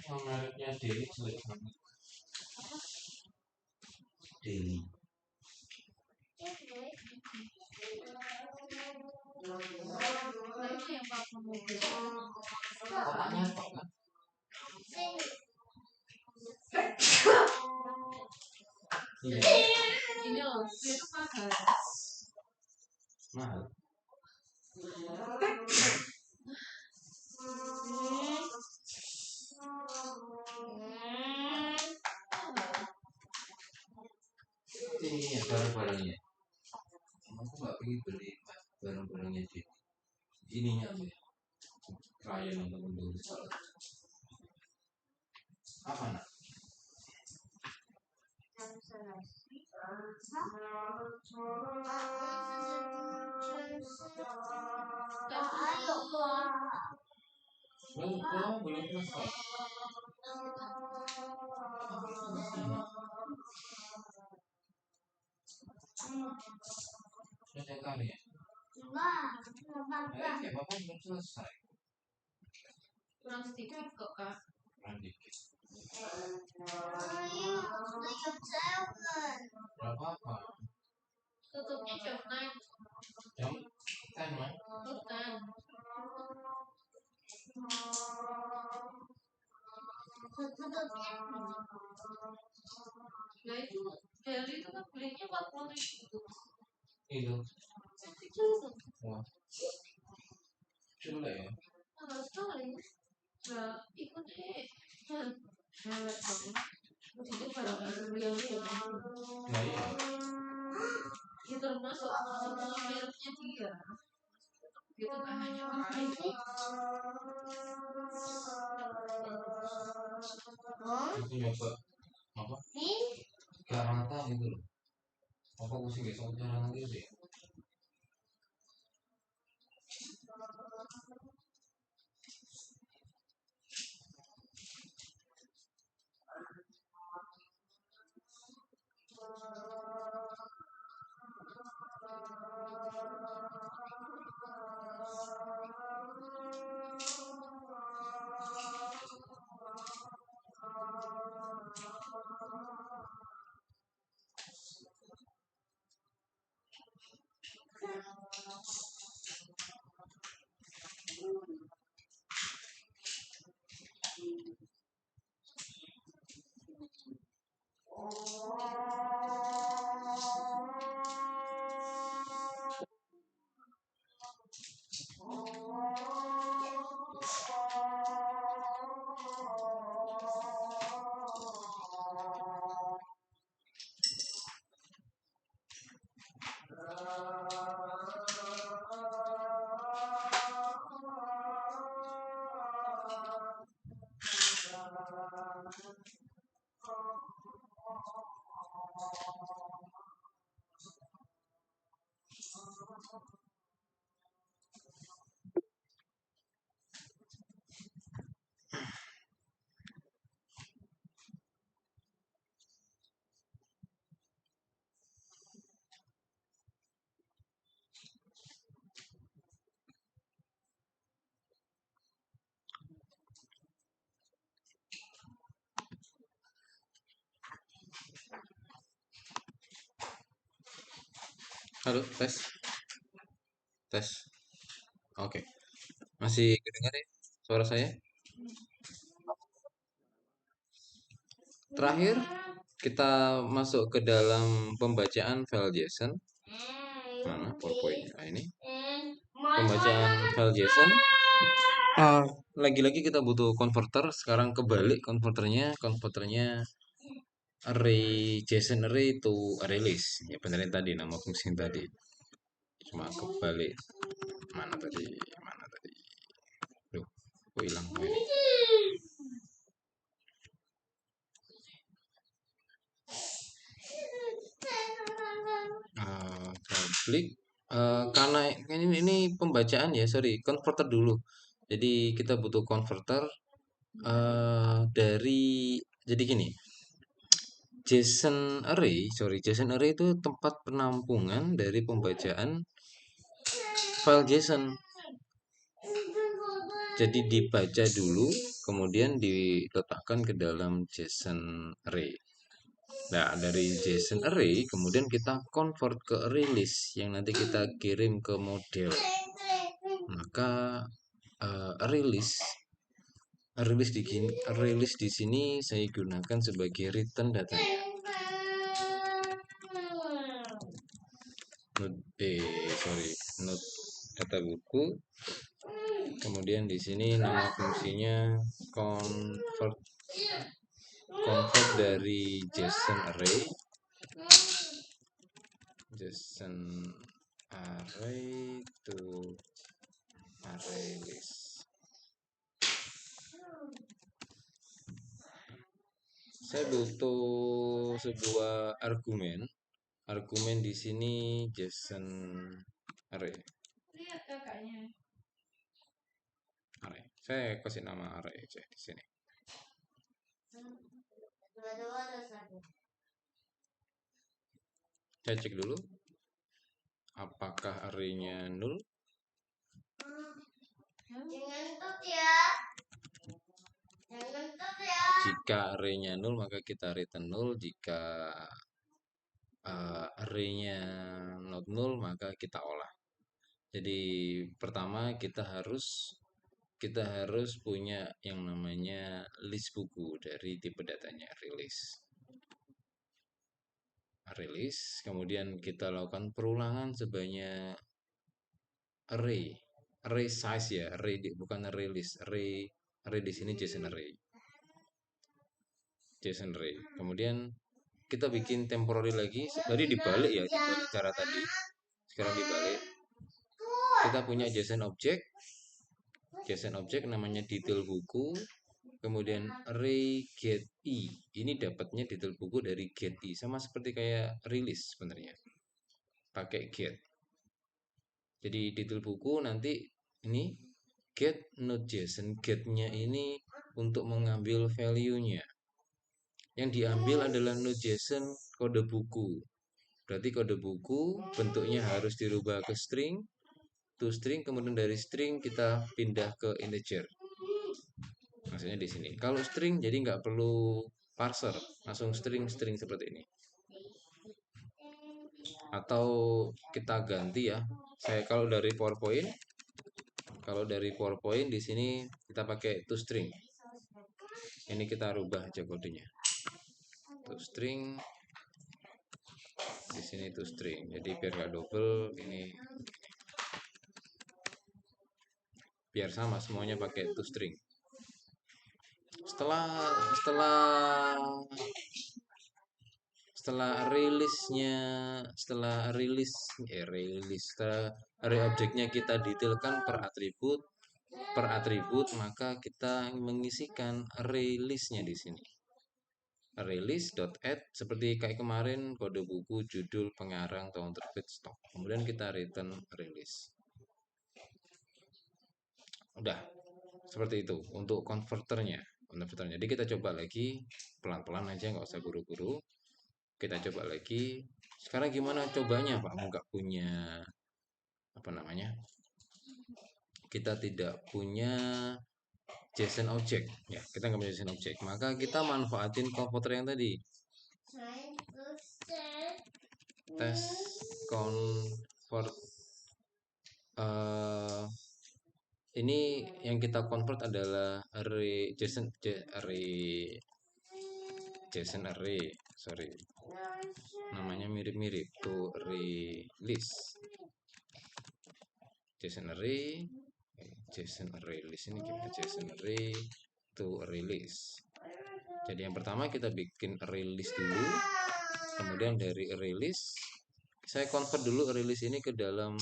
Speaker 1: Yang mereknya Daily jelek banget. Daily. Kotaknya apa kan? Iya. Ini loh, itu mahal. Mahal. Ini ya barang-barangnya. Aku nggak pengen beli barang-barangnya di ininya aja. Klien untuk menulis. Apa nak? Belum selesai. Sudah kali ya? Ya, Bapak belum selesai. Kurang sedikit kok, Kak. Kurang dikit. Berapa apa? Tutupnya jam 9. Jam 10 man? Tutup. Nah itu dari itu kan belinya 40.000. Itu. Wah. Coba ya. Mahal sekali. Nah, ikut deh. Mewah banget. Itu barang-barang real-real. Nah iya. Ya termasuk semua mereknya dia. Itu tak hanya pakai itu. Aku nyoba apa? Garanta gitu loh. Apa aku sih besok jarang gitu deh. Halo, tes, tes. Oke, masih kedengar ya suara saya? Terakhir, kita masuk ke dalam pembacaan file JSON. Mana PowerPoint? Nah, ini pembacaan file JSON. Lagi-lagi kita butuh converter. Sekarang kebalik konverternya array JSON array to array list. Ya benerin tadi nama fungsi yang tadi. Cuma kebalik. Mana tadi? Mana tadi? Duh, kok hilang? Oh, ini. Public. Karena ini pembacaan ya, sorry, converter dulu. Jadi kita butuh converter dari, jadi gini, JSON array itu tempat penampungan dari pembacaan file JSON. Jadi dibaca dulu, kemudian diletakkan ke dalam JSON array. Nah, dari JSON array kemudian kita convert ke array list yang nanti kita kirim ke model. Maka array list di sini saya gunakan sebagai return datanya. Node data buku. Kemudian di sini nama fungsinya convert dari JSON array to array list. Saya butuh sebuah argumen. Argumen di sini JSON array. Lihat kakaknya. Array. Saya kasih nama array aja di sini. Saya cek dulu apakah array-nya null. Jika array-nya null maka kita return null. Jika array-nya not null maka kita olah. Jadi pertama kita harus punya yang namanya list buku dari tipe datanya array list. Kemudian kita lakukan perulangan sebanyak array size ya, bukan array list. Array di sini JSON array. Kemudian kita bikin temporary lagi. Tadi dibalik ya, dibalik cara tadi. Sekarang dibalik. Kita punya JSON object namanya detail buku. Kemudian array get i. Ini dapatnya detail buku dari get i, sama seperti kayak release sebenarnya. Pakai get. Jadi detail buku nanti ini get node.json, getnya ini untuk mengambil value-nya. Yang diambil adalah node.json kode buku. Berarti kode buku bentuknya harus dirubah ke string, to string, kemudian dari string kita pindah ke integer. Maksudnya di sini. Kalau string jadi nggak perlu parser, langsung string seperti ini. Atau kita ganti ya. Kalau dari PowerPoint di sini kita pakai to string. Ini kita rubah aja kodenya. To string. Di sini to string. Jadi biar nggak double, ini biar sama semuanya pakai to string. Setelah array objeknya kita detailkan per atribut, maka kita mengisikan array listnya di sini. release.add seperti kayak kemarin, kode buku, judul, pengarang, tahun terbit, stok. Kemudian kita return release. Udah, seperti itu untuk konverternya. Jadi kita coba lagi pelan-pelan aja, nggak usah buru-buru. Kita coba lagi. Sekarang gimana cobanya, Pak? Nggak punya apa namanya? Kita tidak punya JSON object, ya kita nggak punya JSON object, maka kita manfaatin converter yang tadi, test convert. Ini yang kita convert adalah array JSON array, sorry, namanya mirip-mirip tuh, release JSON array list. Ini gimana? JSON array to release. Jadi yang pertama kita bikin array list dulu, kemudian dari array list saya convert dulu array list ini ke dalam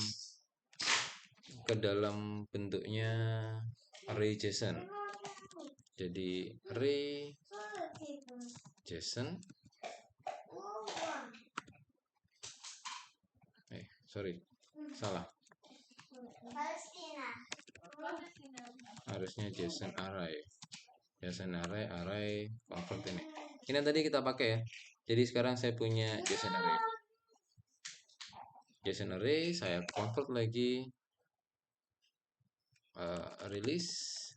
Speaker 1: bentuknya array JSON. Jadi array JSON, sorry, salah, harusnya JSON array convert ini. Ini tadi kita pakai ya. Jadi sekarang saya punya JSON array, saya convert lagi release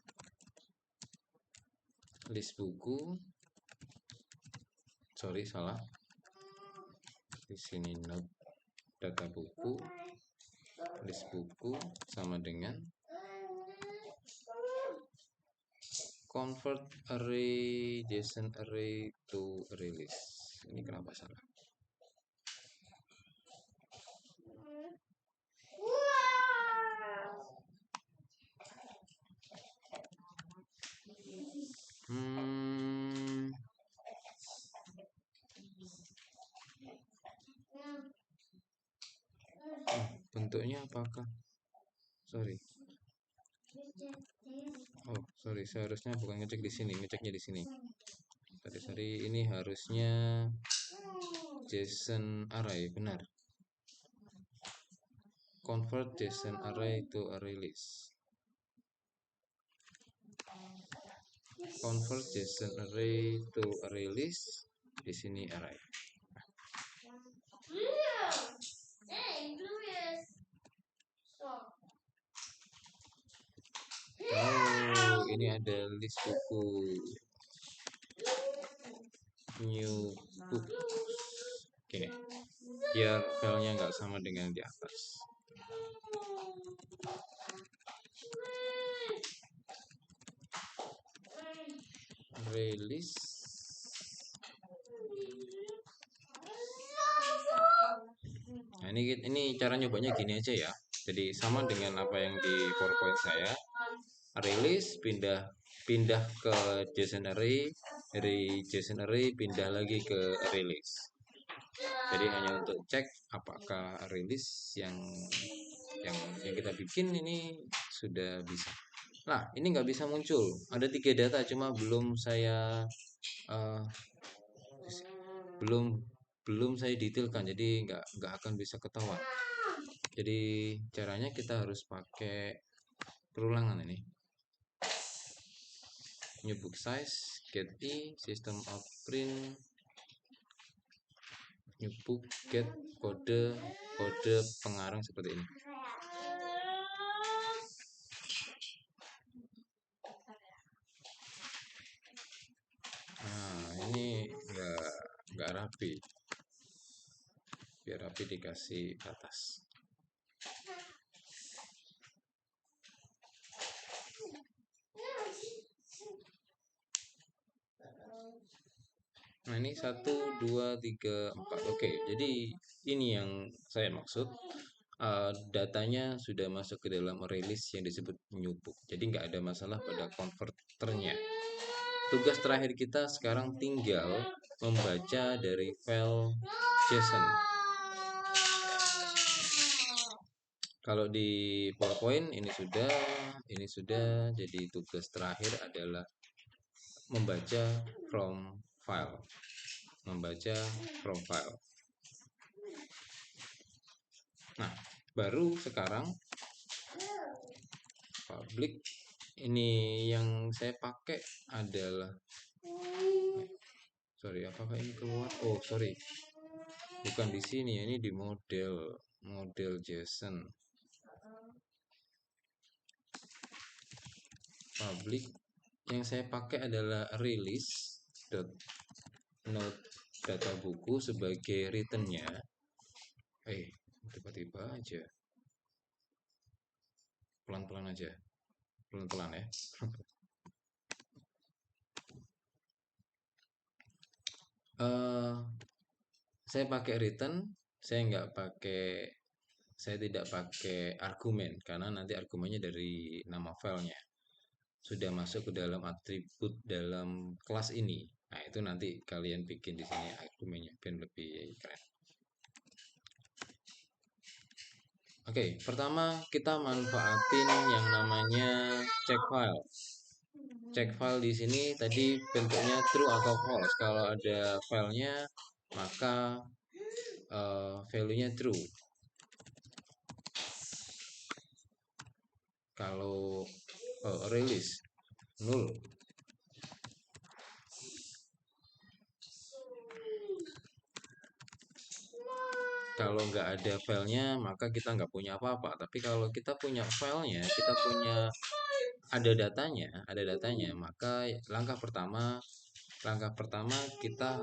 Speaker 1: list buku, sorry salah, di sini node data buku, list buku sama dengan convert array JSON array to release. Ini kenapa salah? Bentuknya apakah? Sorry. Oh, sorry, seharusnya bukan ngecek di sini, ngeceknya di sini. Sorry, ini harusnya JSON array, benar. Convert JSON array to array list. Convert JSON array to array list, di sini array. Oh, ini ada list buku, new book. Gini, biar filenya nggak sama dengan di atas. Release. Nah, ini cara nyobanya gini aja ya. Jadi sama dengan apa yang di PowerPoint saya. Release pindah ke JSON array, dari JSON array pindah lagi ke release. Jadi hanya untuk cek apakah release yang kita bikin ini sudah bisa. Nah, ini nggak bisa muncul. Ada 3 data, cuma belum saya detailkan, jadi nggak akan bisa ketahuan. Jadi caranya kita harus pakai perulangan ini. New book size, get i, system of print, new book, get kode pengarang seperti ini. Nah, ini nggak rapi. Biar rapi dikasih atas. Nah, ini 1, 2, 3, 4. Oke, jadi ini yang saya maksud. Datanya sudah masuk ke dalam release yang disebut new book. Jadi nggak ada masalah pada konverternya. Tugas terakhir kita sekarang tinggal membaca dari file JSON. Kalau di PowerPoint ini sudah. Jadi tugas terakhir adalah membaca from file, membaca from file. Nah, baru sekarang public ini yang saya pakai adalah, sorry, apakah ini keluar? Oh, sorry, bukan di sini, ini di model JSON. Public yang saya pakai adalah release.node data buku sebagai returnnya. Tiba-tiba aja, pelan-pelan aja, pelan-pelan ya. Saya pakai return, saya tidak pakai argumen karena nanti argumennya dari nama filenya sudah masuk ke dalam atribut dalam kelas ini. Nah, itu nanti kalian bikin di sini argumennya biar lebih keren. Oke, pertama kita manfaatin yang namanya check file. Check file di sini tadi bentuknya true atau false. Kalau ada filenya maka value-nya true. Kalau release null. Kalau nggak ada filenya maka kita nggak punya apa-apa. Tapi kalau kita punya filenya, kita punya ada datanya, maka langkah pertama kita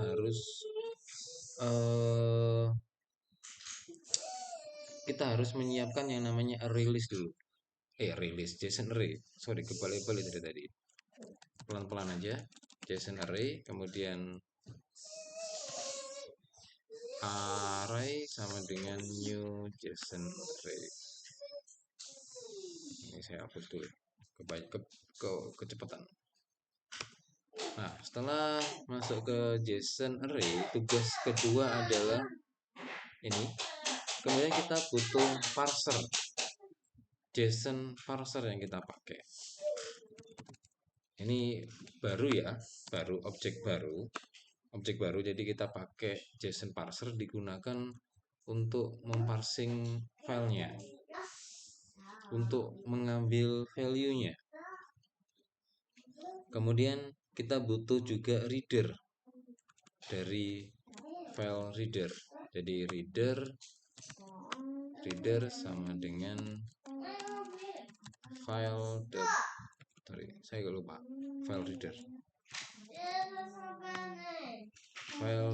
Speaker 1: harus menyiapkan yang namanya release dulu. Release JSON array. Sorry, kebalik-balik dari tadi. Pelan-pelan aja. JSON array, kemudian array sama dengan new JSON array. Ini saya hapus dulu. Kecepatan. Nah, setelah masuk ke JSON array, tugas kedua adalah ini. Kemudian kita butuh parser. JSON parser yang kita pakai. Ini baru ya, objek baru. Jadi kita pakai JSON parser digunakan untuk memparsing filenya, untuk mengambil value-nya. Kemudian kita butuh juga reader dari file reader. Jadi reader sama dengan file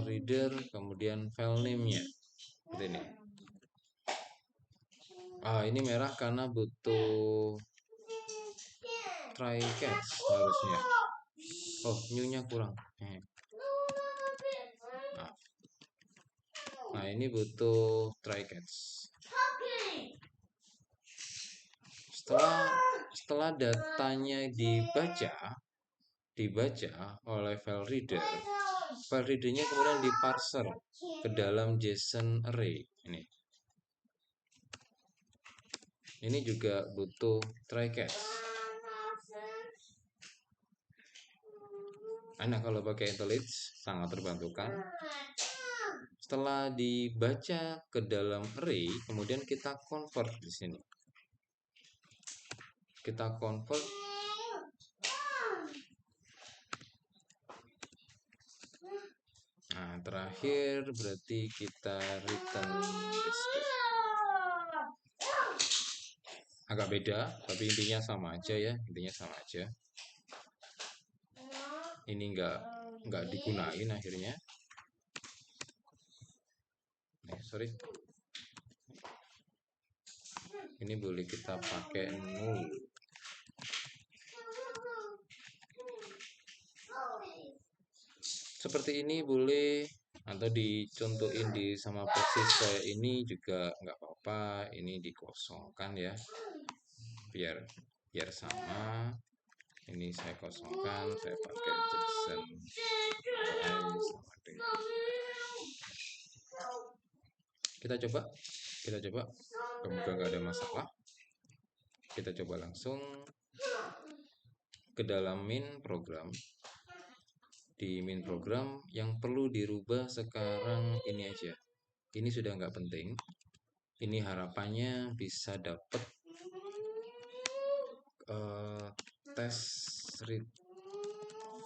Speaker 1: reader kemudian file name-nya seperti ini. Ini merah karena butuh try catch harusnya. New-nya kurang. Nah, ini butuh try catch. Setelah datanya dibaca oleh file readernya kemudian diparser ke dalam JSON array ini juga butuh try catch. Kalau pakai IntelliJ sangat terbantukan. Setelah dibaca ke dalam array, kemudian kita convert di sini. Kita convert terakhir berarti kita return display. Agak beda, tapi intinya sama aja ya. Ini nggak digunain akhirnya. Sorry. Ini boleh kita pakai null. Seperti ini boleh, atau dicontohin di sama persis kayak ini juga nggak apa-apa. Ini dikosongkan ya, biar sama. Ini saya kosongkan, saya pakai JSON sama dengan. Kita coba semoga nggak ada masalah. Kita coba langsung ke dalam main program. di main program. Yang perlu dirubah sekarang ini aja. Ini sudah nggak penting. Ini harapannya bisa dapat test read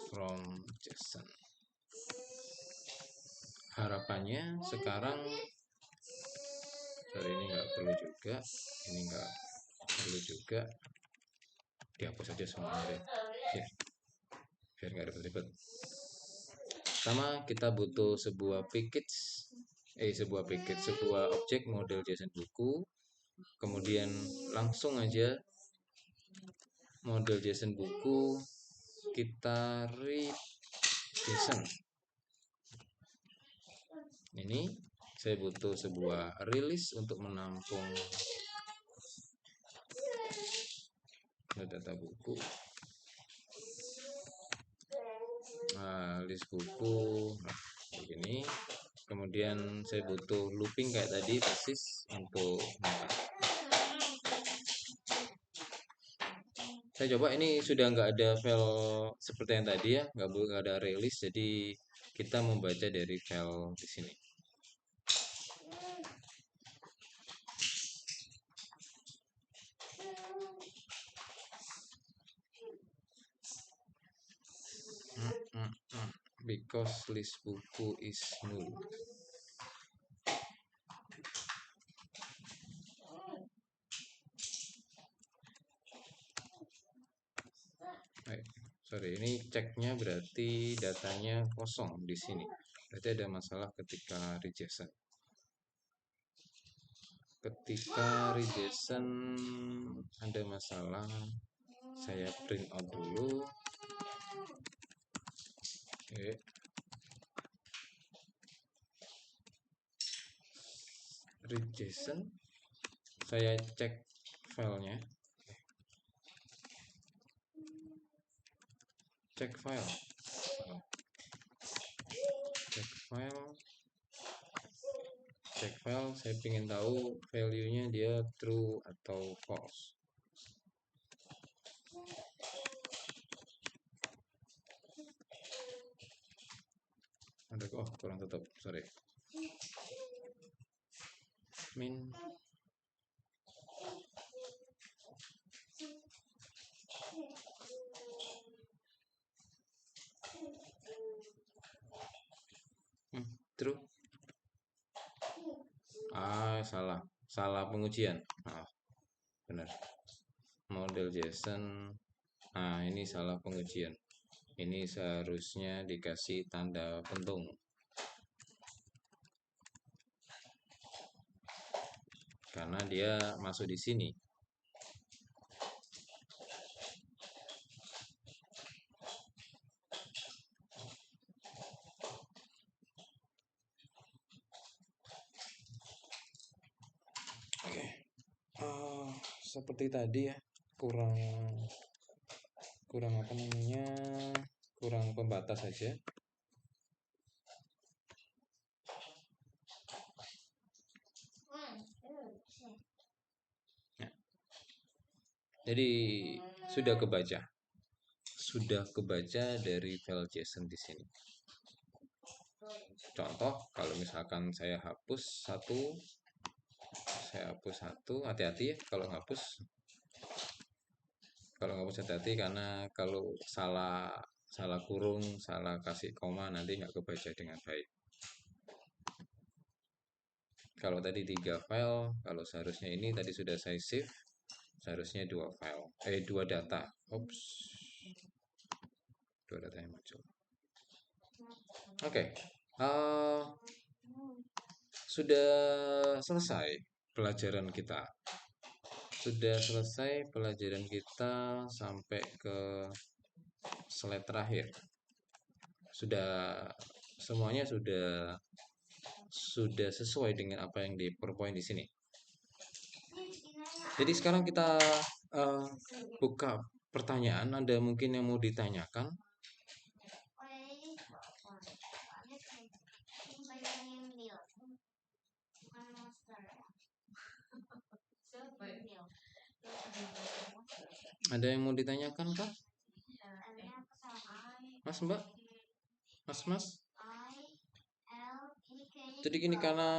Speaker 1: from JSON. Harapannya sekarang, sorry, ini nggak perlu juga, ini nggak perlu juga, dihapus aja semuanya deh ya, biar nggak ribet-ribet. Pertama kita butuh sebuah objek model JSON buku. Kemudian langsung aja model JSON buku kita read JSON. Ini saya butuh sebuah release untuk menampung data buku. List buku begini. Kemudian saya butuh looping kayak tadi persis untuk saya coba ini sudah nggak ada file seperti yang tadi ya, nggak ada release, jadi kita membaca dari file di sini. Because list buku is null. Sorry, ini ceknya berarti datanya kosong di sini. Berarti ada masalah ketika rejection. Ketika rejection ada masalah, saya print out dulu. Oke. Rejection, saya cek filenya. Cek file, saya ingin tahu value-nya dia true atau false. Kurang tutup, sorry. Min true. Salah pengujian. Benar. Model JSON. Ini salah pengujian. Ini seharusnya dikasih tanda pentung. Karena dia masuk di sini. Seperti tadi ya, kurang apa namanya, kurang pembatas saja. Jadi sudah kebaca dari file JSON di sini. Contoh, kalau misalkan saya hapus satu, hati-hati ya kalau hapus hati-hati, karena kalau salah kurung, salah kasih koma, nanti nggak kebaca dengan baik. Kalau tadi 3 file, kalau seharusnya ini tadi sudah saya save, seharusnya 2 data. Oops. 2 data yang muncul. Oke. Sudah selesai pelajaran kita. Sampai ke slide terakhir. Semuanya sudah sesuai dengan apa yang di PowerPoint di sini. Jadi sekarang kita buka pertanyaan. Ada mungkin yang mau ditanyakan? Ada yang mau ditanyakan kah? Mas, Mbak? Mas. Jadi gini, karena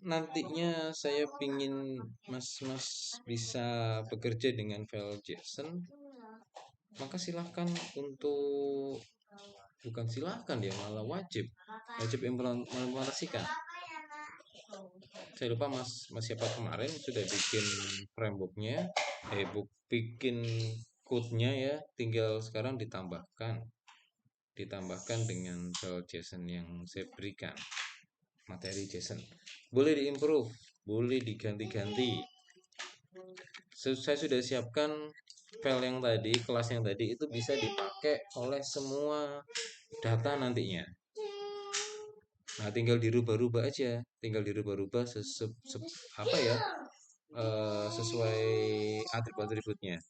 Speaker 1: nantinya saya pingin Mas bisa bekerja dengan file JSON, maka silahkan untuk, bukan silahkan ya, malah wajib implementasikan. Saya lupa Mas siapa kemarin sudah bikin frameworknya, bikin code-nya ya, tinggal sekarang ditambahkan dengan file JSON yang saya berikan, materi JSON. Boleh diimprove, boleh diganti-ganti. Saya sudah siapkan file yang tadi, kelas yang tadi itu bisa dipakai oleh semua data nantinya. Nah, tinggal dirubah-rubah aja, apa ya, sesuai atribut-atributnya.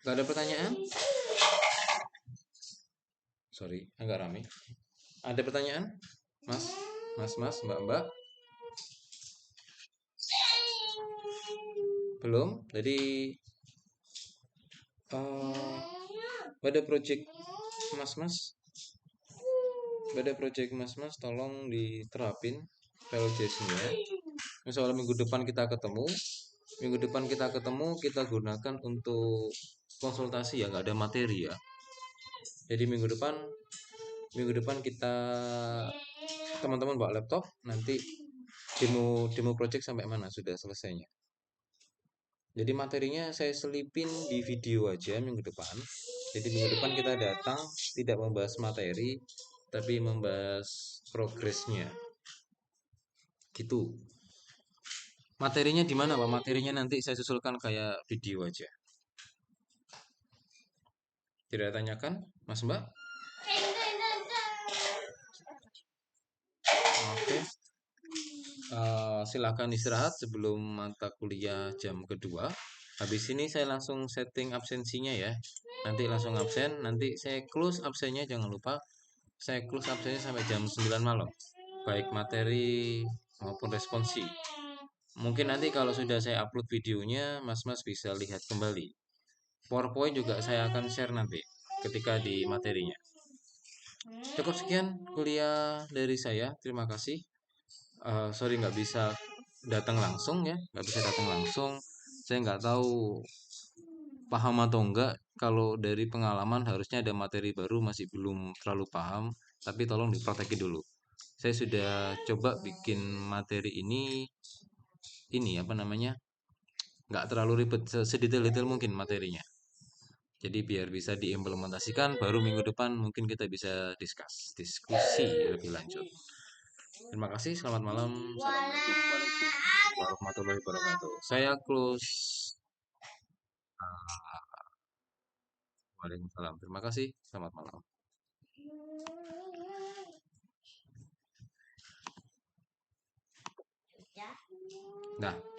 Speaker 1: Gak ada pertanyaan? Sorry, agak rame. Ada pertanyaan? Mas, mbak? Belum? Jadi pada project mas tolong diterapin file JSON-nya. Misalnya minggu depan kita ketemu, kita gunakan untuk konsultasi ya, nggak ada materi ya. Jadi minggu depan kita, teman-teman bawa laptop, nanti demo project sampai mana sudah selesainya. Jadi materinya saya selipin di video aja minggu depan. Jadi minggu depan kita datang tidak membahas materi, tapi membahas progresnya. Gitu. Materinya di mana, Pak? Materinya nanti saya susulkan kayak video aja. Tidak tanyakan, Mas Mbak? Oke. Silakan istirahat sebelum mata kuliah jam kedua. Habis ini saya langsung setting absensinya ya. Nanti langsung absen, nanti saya close absennya, jangan lupa. Saya close absennya sampai jam 9 malam. Baik materi maupun responsi. Mungkin nanti kalau sudah saya upload videonya, Mas bisa lihat kembali. PowerPoint juga saya akan share nanti ketika di materinya. Cukup sekian kuliah dari saya. Terima kasih. Sorry nggak bisa datang langsung ya, nggak bisa datang langsung. Saya nggak tahu paham atau enggak. Kalau dari pengalaman harusnya ada materi baru masih belum terlalu paham, tapi tolong dipraktekin dulu. Saya sudah coba bikin materi ini apa namanya, nggak terlalu ribet, sedetail-detail mungkin materinya. Jadi biar bisa diimplementasikan, baru minggu depan mungkin kita bisa diskusi lebih lanjut. Terima kasih, selamat malam. Assalamualaikum warahmatullahi wabarakatuh. Saya close. Waalaikumsalam. Terima kasih, selamat malam. Nah.